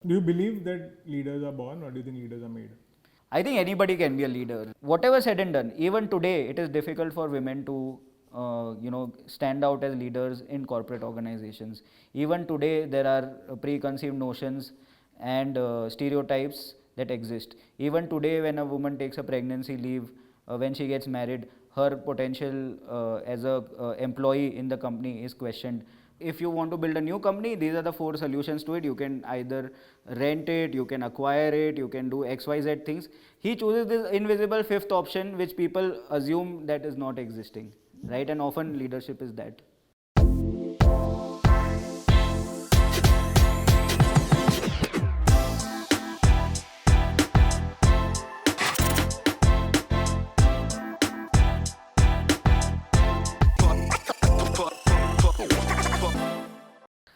Do you believe that leaders are born, or do you think leaders are made? I think anybody can be a leader. Whatever said and done, even today, it is difficult for women to, stand out as leaders in corporate organizations. Even today, there are preconceived notions and stereotypes that exist. Even today, when a woman takes a pregnancy leave, when she gets married, her potential as a employee in the company is questioned. If you want to build a new company, these are the 4 solutions to it. You can either rent it, you can acquire it, you can do XYZ things. He chooses this invisible 5th option, which people assume that is not existing, right? And often leadership is that.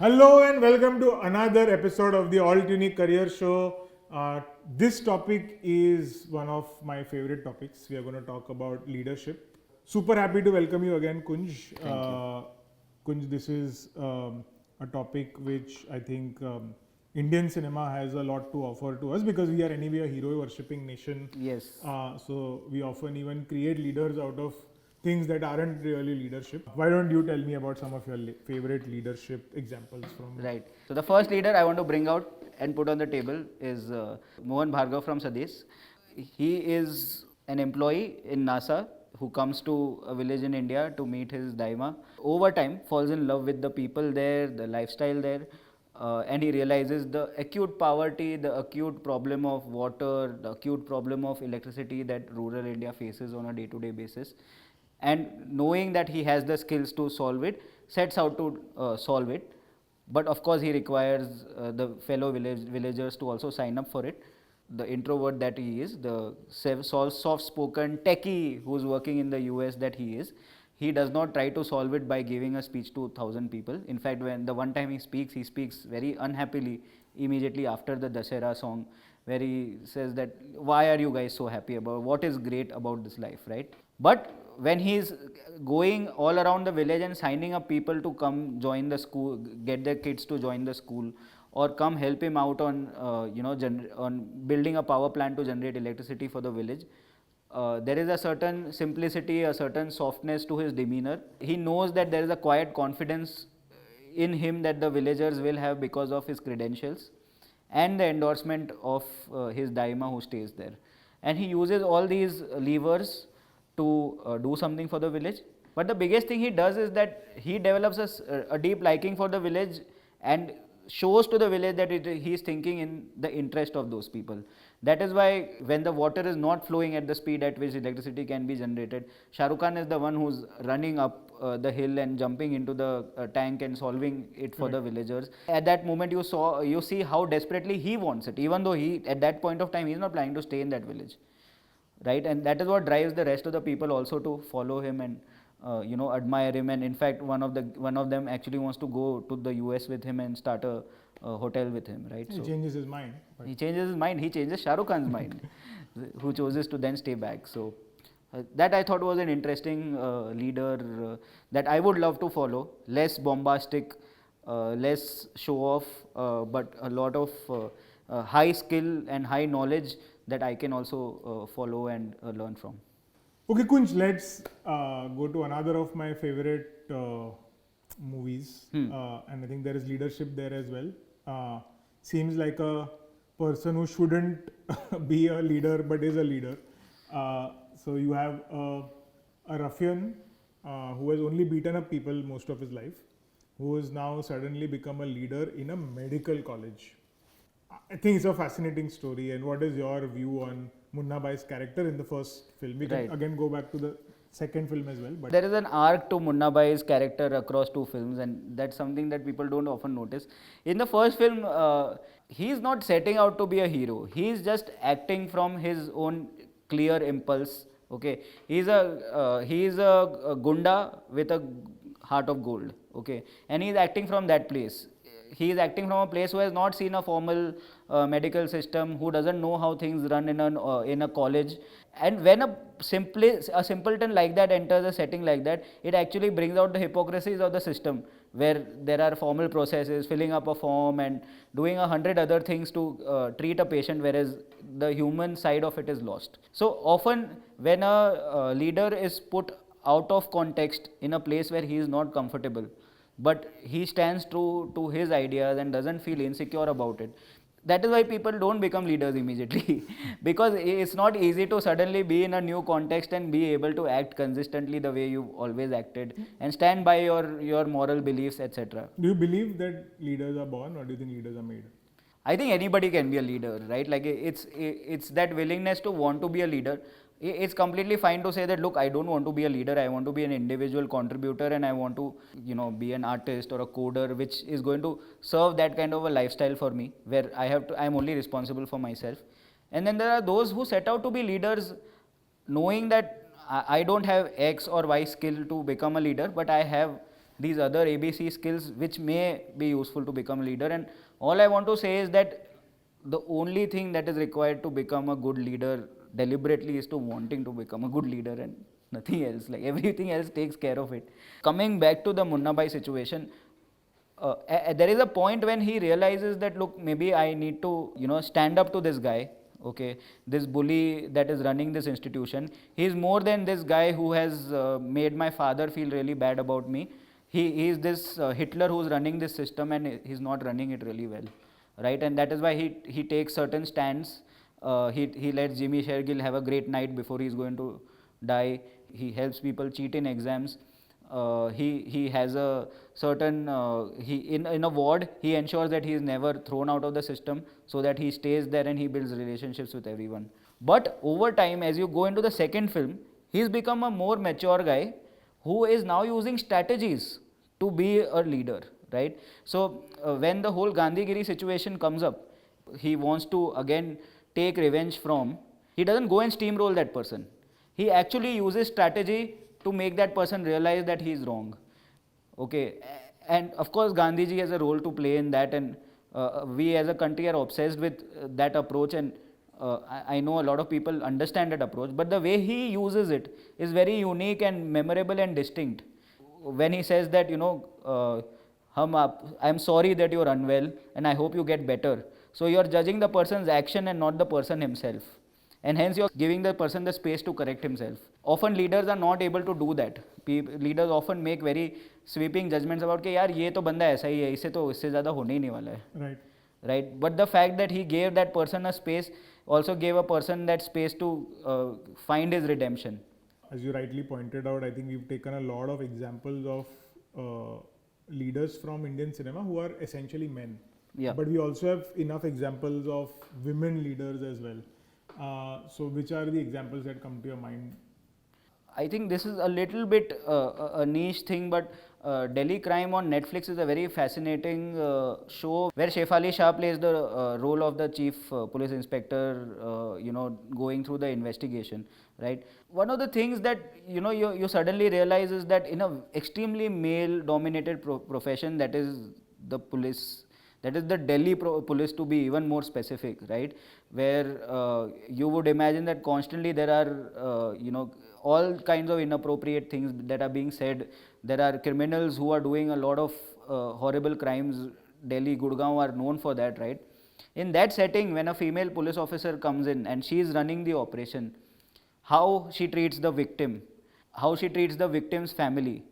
Hello and welcome to another episode of the Alt-Unique Career Show. This topic is one of my favorite topics. We are going to talk about leadership. Super happy to welcome you again, Kunj. Thank you. Kunj, this is a topic which I think Indian cinema has a lot to offer to us, because we are anyway a hero worshipping nation. Yes. So we often even create leaders out of things that aren't really leadership. Why don't you tell me about some of your favorite leadership examples from... Right. So the first leader I want to bring out and put on the table is Mohan Bhargav from Swades. He is an employee in NASA who comes to a village in India to meet his daima. Over time, falls in love with the people there, the lifestyle there, and he realizes the acute poverty, the acute problem of water, the acute problem of electricity that rural India faces on a day-to-day basis. And knowing that he has the skills to solve it, sets out to solve it. But of course, he requires the fellow villagers to also sign up for it. The introvert that he is, the soft-spoken techie who's working in the US that he does not try to solve it by giving a speech to 1,000 people. In fact, when the one time he speaks very unhappily immediately after the Dasera song, where he says that, why are you guys so happy about, what is great about this life, right? But when he's going all around the village and signing up people to come join the school, get their kids to join the school, or come help him out on, on building a power plant to generate electricity for the village, there is a certain simplicity, a certain softness to his demeanor. He knows that there is a quiet confidence in him that the villagers will have because of his credentials and the endorsement of his daima who stays there. And he uses all these levers to do something for the village. But the biggest thing he does is that he develops a deep liking for the village and shows to the village that he is thinking in the interest of those people. That is why when the water is not flowing at the speed at which electricity can be generated, Shah Rukh Khan is the one who's running up the hill and jumping into the tank and solving it for the villagers. At that moment you see how desperately he wants it, even though he at that point of time he is not planning to stay in that village. Right, and that is what drives the rest of the people also to follow him and admire him. And in fact, one of them actually wants to go to the US with him and start a hotel with him. Right, He changes his mind. He changes his mind. He changes Shah Rukh Khan's mind, who chooses to then stay back. So that I thought was an interesting leader that I would love to follow. Less bombastic, less show off, but a lot of high skill and high knowledge that I can also follow and learn from. Okay, Kunj, let's go to another of my favorite movies. And I think there is leadership there as well. Seems like a person who shouldn't be a leader but is a leader. So you have a ruffian who has only beaten up people most of his life, who has now suddenly become a leader in a medical college. I think it's a fascinating story. And what is your view on Munna Bhai's character in the first film? We can again go back to the second film as well. But there is an arc to Munna Bhai's character across 2 films, and that's something that people don't often notice. In the first film, he is not setting out to be a hero. He is just acting from his own clear impulse. Okay, he is a gunda with a heart of gold. Okay, and he is acting from that place. He is acting from a place who has not seen a formal medical system, who doesn't know how things run in a college. And when a simpleton like that enters a setting like that, it actually brings out the hypocrisies of the system where there are formal processes, filling up a form and doing 100 other things to treat a patient, whereas the human side of it is lost. So often when a leader is put out of context in a place where he is not comfortable, but he stands true to his ideas and doesn't feel insecure about it, that is why people don't become leaders immediately because it's not easy to suddenly be in a new context and be able to act consistently the way you've always acted and stand by your moral beliefs, etc. Do you believe that leaders are born, or do you think leaders are made? I think anybody can be a leader, right? Like it's that willingness to want to be a leader. It's completely fine to say that, look, I don't want to be a leader. I want to be an individual contributor, and I want to, be an artist or a coder, which is going to serve that kind of a lifestyle for me, where I'm only responsible for myself. And then there are those who set out to be leaders, knowing that I don't have X or Y skill to become a leader, but I have these other ABC skills which may be useful to become a leader. And all I want to say is that the only thing that is required to become a good leader deliberately is to wanting to become a good leader, and nothing else. Like everything else takes care of it. Coming back to the Munna Bhai situation, there is a point when he realizes that, look, maybe I need to stand up to this guy, okay, this bully that is running this institution. He is more than this guy who has made my father feel really bad about me. He is this Hitler who's running this system, and he's not running it really well, right? And that is why he takes certain stands. He lets Jimmy Shergill have a great night before he's going to die. He helps people cheat in exams. He has a certain in a ward, he ensures that he is never thrown out of the system, so that he stays there and he builds relationships with everyone. But over time, as you go into the second film, he's become a more mature guy who is now using strategies to be a leader, right? So when the whole Gandhigiri situation comes up, he wants to again take revenge from, he doesn't go and steamroll that person. He actually uses strategy to make that person realize that he is wrong. Okay, and of course Gandhiji has a role to play in that, and we as a country are obsessed with that approach, and I know a lot of people understand that approach, but the way he uses it is very unique and memorable and distinct. When he says that, I'm sorry that you're unwell and I hope you get better. So you're judging the person's action and not the person himself. And hence you're giving the person the space to correct himself. Often leaders are not able to do that. Leaders often make very sweeping judgments about कि यार ये तो बंदा ऐसा ही है, इससे ज़्यादा होने ही नहीं वाला है. Right. But the fact that he gave that person a space also gave a person that space to find his redemption. As you rightly pointed out, I think we've taken a lot of examples of leaders from Indian cinema who are essentially men. Yeah. But we also have enough examples of women leaders as well. So which are the examples that come to your mind? I think this is a little bit a niche thing, but Delhi Crime on Netflix is a very fascinating show where Shefali Shah plays the role of the chief police inspector, going through the investigation, right? One of the things that you suddenly realize is that in an extremely male-dominated profession, that is the police, that is the Delhi police, to be even more specific, right? Where you would imagine that constantly there are, all kinds of inappropriate things that are being said. There are criminals who are doing a lot of horrible crimes. Delhi, Gurgaon are known for that, right? In that setting, when a female police officer comes in and she is running the operation, how she treats the victim, how she treats the victim's family,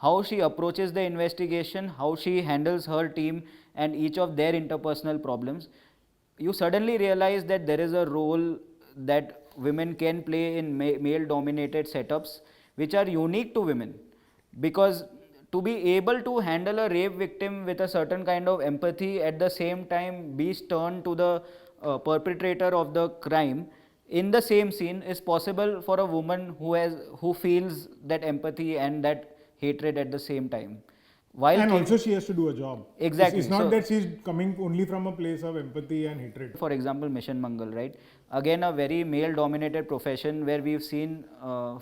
how she approaches the investigation, how she handles her team and each of their interpersonal problems, you suddenly realize that there is a role that women can play in male-dominated setups which are unique to women. Because to be able to handle a rape victim with a certain kind of empathy, at the same time be stern to the perpetrator of the crime in the same scene, is possible for a woman who feels that empathy and that hatred at the same time. And also she has to do a job. Exactly. It's not that she's coming only from a place of empathy and hatred. For example, Mission Mangal, right? Again, a very male-dominated profession where we've seen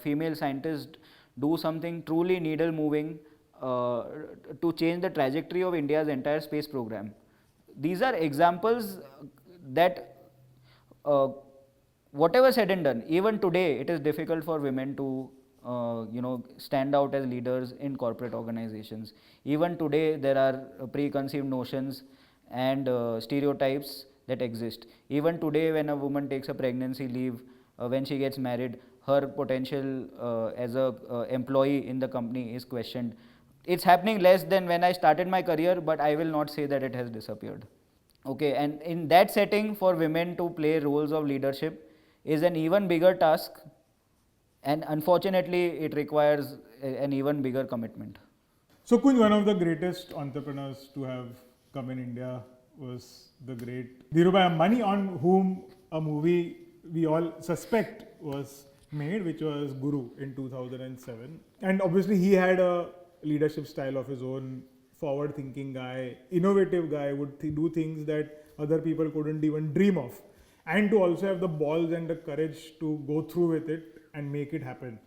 female scientists do something truly needle-moving to change the trajectory of India's entire space program. These are examples that, whatever said and done, even today it is difficult for women to stand out as leaders in corporate organizations. Even today, there are preconceived notions and stereotypes that exist. Even today, when a woman takes a pregnancy leave, when she gets married, her potential as a employee in the company is questioned. It's happening less than when I started my career, but I will not say that it has disappeared. Okay, and in that setting, for women to play roles of leadership is an even bigger task, and unfortunately, it requires an even bigger commitment. So Kunj, one of the greatest entrepreneurs to have come in India was the great Dhirubhai Ambani, on whom a movie we all suspect was made, which was Guru in 2007. And obviously he had a leadership style of his own, forward thinking guy, innovative guy, would do things that other people couldn't even dream of. And to also have the balls and the courage to go through with it and make it happen.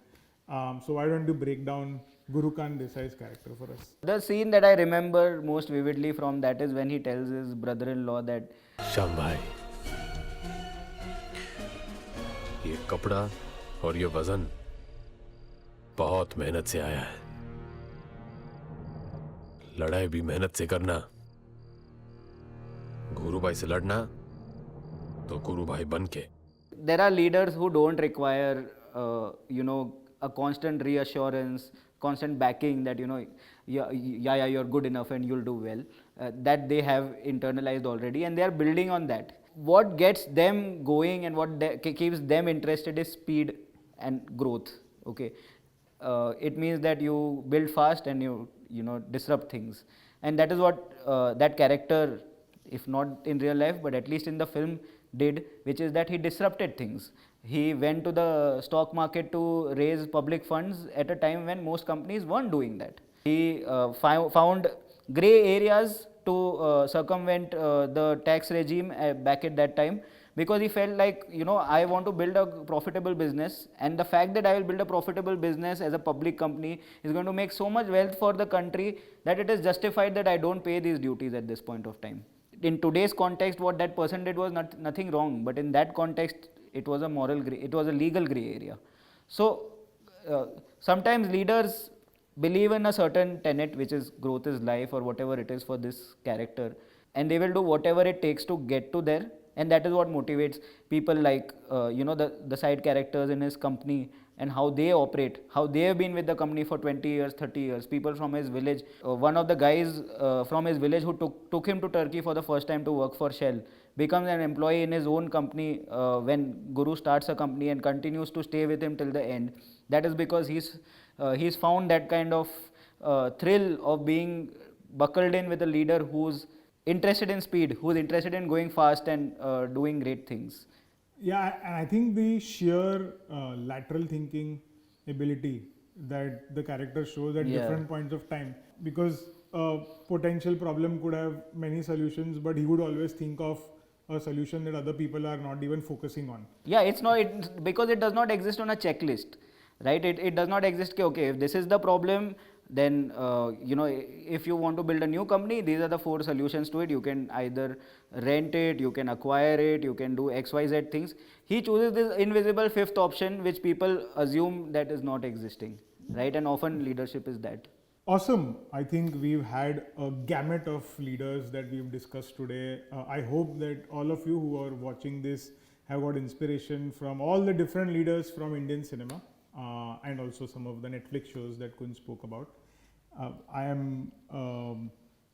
So why don't you break down Guru Khan Desai's character for us? The scene that I remember most vividly from that is when he tells his brother-in-law that Shyam भाई, ये कपड़ा और ये वजन बहुत मेहनत से आया है. लड़ाई भी मेहनत से करना. गुरु भाई से लड़ना तो गुरु भाई बन के. there are leaders who don't require, a constant reassurance, constant backing that, you're good enough and you'll do well. That they have internalized already, and they are building on that. What gets them going and what keeps them interested is speed and growth. Okay, it means that you build fast and you disrupt things, and that is what that character, if not in real life but at least in the film, did, which is that he disrupted things. He went to the stock market to raise public funds at a time when most companies weren't doing that. He found grey areas to circumvent the tax regime back at that time, because he felt like, I want to build a profitable business, and the fact that I will build a profitable business as a public company is going to make so much wealth for the country that it is justified that I don't pay these duties at this point of time. In today's context, what that person did was nothing wrong, but in that context, it was a legal gray area. So sometimes leaders believe in a certain tenet, which is growth is life, or whatever it is for this character, and they will do whatever it takes to get to there, and that is what motivates people like the side characters in his company, and how they operate, how they have been with the company for 20 years, 30 years. People from his village, one of the guys from his village who took him to Turkey for the first time to work for Shell, becomes an employee in his own company when Guru starts a company, and continues to stay with him till the end. That is because he's found that kind of thrill of being buckled in with a leader who's interested in speed, who's interested in going fast and doing great things. Yeah, and I think the sheer lateral thinking ability that the character shows at different points of time, because a potential problem could have many solutions, but he would always think of a solution that other people are not even focusing on. Yeah, because it does not exist on a checklist, right? It does not exist, okay, if this is the problem, then if you want to build a new company, these are the 4 solutions to it. You can either rent it, you can acquire it, you can do XYZ things. He chooses this invisible 5th option, which people assume that is not existing, right? And often leadership is that. Awesome. I think we've had a gamut of leaders that we've discussed today. I hope that all of you who are watching this have got inspiration from all the different leaders from Indian cinema, and also some of the Netflix shows that Kunj spoke about. I am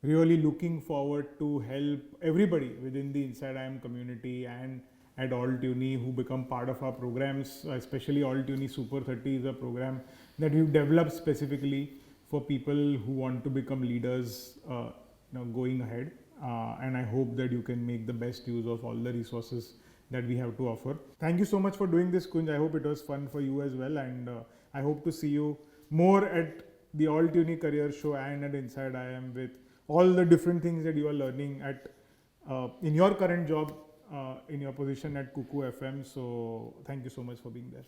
really looking forward to help everybody within the InsideIIM community and at Alt-Uni who become part of our programs, especially Alt-Uni Super 30 is a program that we've developed specifically for people who want to become leaders going ahead. And I hope that you can make the best use of all the resources that we have to offer. Thank you so much for doing this, Kunj. I hope it was fun for you as well, and I hope to see you more at the Alt-Uni Career Show and at InsideIIM with all the different things that you are learning at in your current job, in your position at Kuku FM. So thank you so much for being there.